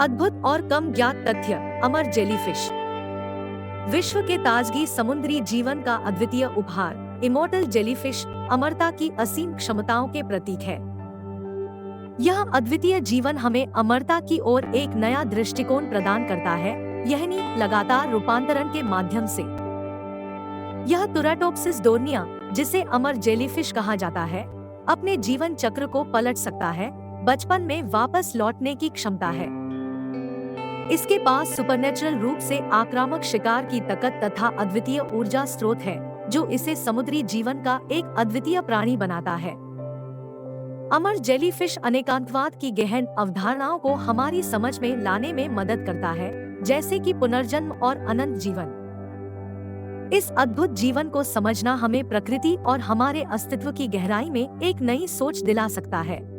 अद्भुत और कम ज्ञात तथ्य। अमर जेलीफिश विश्व के ताजगी समुद्री जीवन का अद्वितीय उपहार। इमोर्टल जेलीफिश अमरता की असीम क्षमताओं के प्रतीक है। यह अद्वितीय जीवन हमें अमरता की ओर एक नया दृष्टिकोण प्रदान करता है, यही लगातार रूपांतरण के माध्यम से। यह तुराटोप्सिस डोर्निया, जिसे अमर जेलीफिश कहा जाता है, अपने जीवन चक्र को पलट सकता है, बचपन में वापस लौटने की क्षमता है। इसके पास सुपरनेचुरल रूप से आक्रामक शिकार की ताकत तथा अद्वितीय ऊर्जा स्रोत है, जो इसे समुद्री जीवन का एक अद्वितीय प्राणी बनाता है। अमर जेलीफिश अनेकांतवाद की गहन अवधारणाओं को हमारी समझ में लाने में मदद करता है, जैसे कि पुनर्जन्म और अनंत जीवन। इस अद्भुत जीवन को समझना हमें प्रकृति और हमारे अस्तित्व की गहराई में एक नई सोच दिला सकता है।